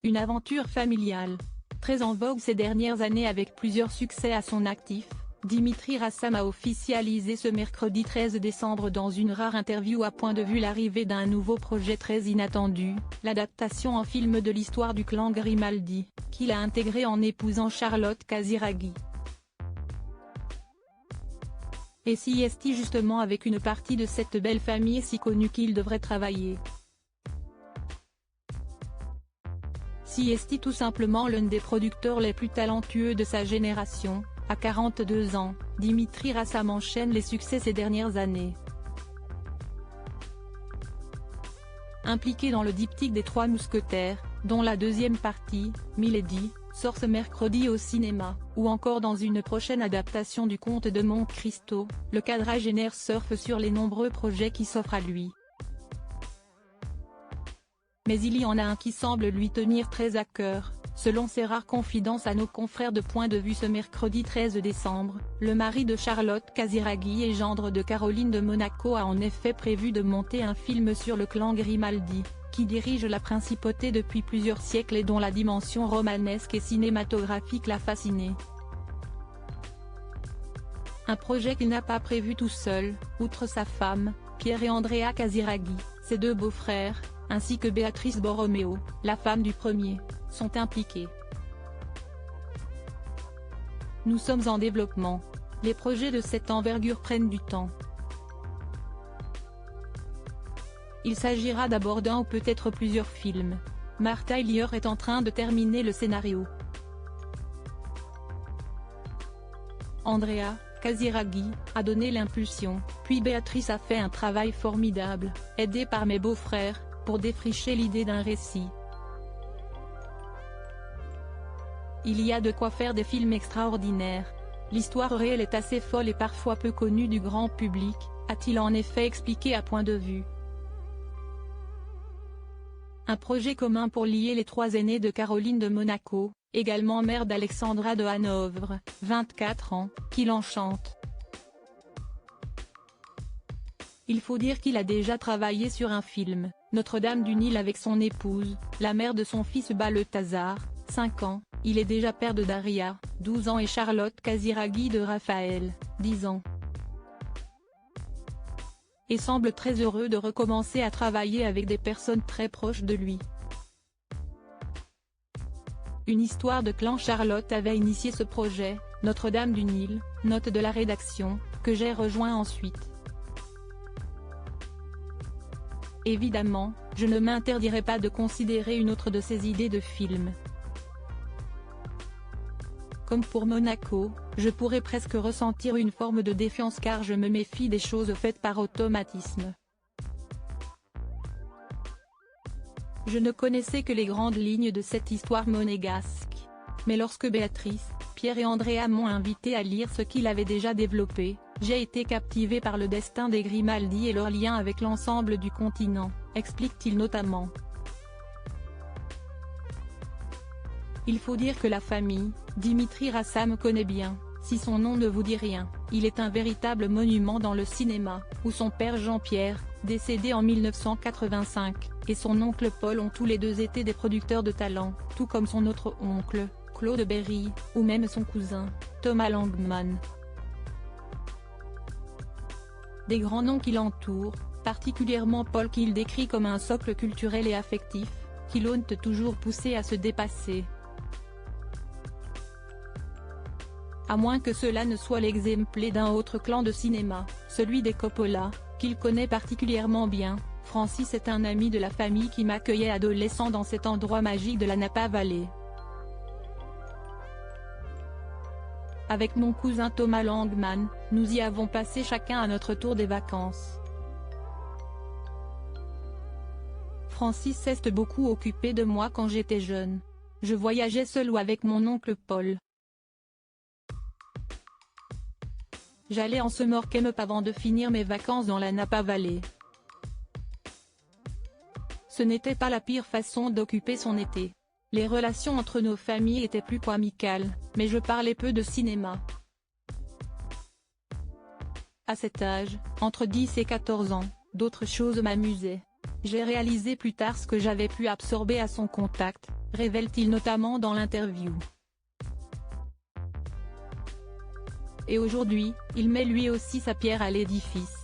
Une aventure familiale. Très en vogue ces dernières années avec plusieurs succès à son actif, Dimitri Rassam a officialisé ce mercredi 13 décembre dans une rare interview à Point de Vue l'arrivée d'un nouveau projet très inattendu, l'adaptation en film de l'histoire du clan Grimaldi, qu'il a intégré en épousant Charlotte Casiraghi. Et si est-il justement avec une partie de cette belle famille si connue qu'il devrait travailler? Si est-il tout simplement l'un des producteurs les plus talentueux de sa génération? À 42 ans, Dimitri Rassam enchaîne les succès ces dernières années. Impliqué dans le diptyque des Trois Mousquetaires, dont la deuxième partie, Milady, sort ce mercredi au cinéma, ou encore dans une prochaine adaptation du Comte de Monte Cristo, le quadragénaire surfe sur les nombreux projets qui s'offrent à lui. Mais il y en a un qui semble lui tenir très à cœur, selon ses rares confidences à nos confrères de Point de Vue ce mercredi 13 décembre, le mari de Charlotte Casiraghi et gendre de Caroline de Monaco a en effet prévu de monter un film sur le clan Grimaldi, qui dirige la principauté depuis plusieurs siècles et dont la dimension romanesque et cinématographique l'a fasciné. Un projet qu'il n'a pas prévu tout seul, outre sa femme, Pierre et Andrea Casiraghi, ses deux beaux-frères, ainsi que Béatrice Borromeo, la femme du premier, sont impliqués. Nous sommes en développement. Les projets de cette envergure prennent du temps. Il s'agira d'abord d'un ou peut-être plusieurs films. Martha Hillier est en train de terminer le scénario. Andrea Casiraghi a donné l'impulsion, puis Béatrice a fait un travail formidable, aidée par mes beaux-frères, pour défricher l'idée d'un récit. Il y a de quoi faire des films extraordinaires. L'histoire réelle est assez folle et parfois peu connue du grand public, a-t-il en effet expliqué à Point de Vue. Un projet commun pour lier les trois aînés de Caroline de Monaco, également mère d'Alexandra de Hanovre, 24 ans, qui l'enchante. Il faut dire qu'il a déjà travaillé sur un film, Notre-Dame du Nil avec son épouse, la mère de son fils Balthazar, 5 ans, il est déjà père de Daria, 12 ans et Charlotte Casiraghi de Raphaël, 10 ans. Et semble très heureux de recommencer à travailler avec des personnes très proches de lui. Une histoire de clan. Charlotte avait initié ce projet, Notre-Dame du Nil, note de la rédaction, que j'ai rejoint ensuite. Évidemment, je ne m'interdirai pas de considérer une autre de ses idées de film. Comme pour Monaco, je pourrais presque ressentir une forme de défiance car je me méfie des choses faites par automatisme. Je ne connaissais que les grandes lignes de cette histoire monégasque. Mais lorsque Béatrice, Pierre et Andrea m'ont invité à lire ce qu'il avait déjà développé, j'ai été captivé par le destin des Grimaldi et leur lien avec l'ensemble du continent, explique-t-il notamment. Il faut dire que la famille, Dimitri Rassam connaît bien, si son nom ne vous dit rien, il est un véritable monument dans le cinéma, où son père Jean-Pierre, décédé en 1985, et son oncle Paul ont tous les deux été des producteurs de talent, tout comme son autre oncle, Claude Berry, ou même son cousin, Thomas Langman. Des grands noms qui l'entourent, particulièrement Paul qu'il décrit comme un socle culturel et affectif, qui l'ont toujours poussé à se dépasser. À moins que cela ne soit l'exemple d'un autre clan de cinéma, celui des Coppola, qu'il connaît particulièrement bien. Francis est un ami de la famille qui m'accueillait adolescent dans cet endroit magique de la Napa Valley. Avec mon cousin Thomas Langman, nous y avons passé chacun à notre tour des vacances. Francis s'est beaucoup occupé de moi quand j'étais jeune. Je voyageais seul ou avec mon oncle Paul. J'allais en summer camp avant de finir mes vacances dans la Napa Valley. Ce n'était pas la pire façon d'occuper son été. Les relations entre nos familles étaient plus qu'amicales, mais je parlais peu de cinéma. À cet âge, entre 10 et 14 ans, d'autres choses m'amusaient. J'ai réalisé plus tard ce que j'avais pu absorber à son contact, révèle-t-il notamment dans l'interview. Et aujourd'hui, il met lui aussi sa pierre à l'édifice.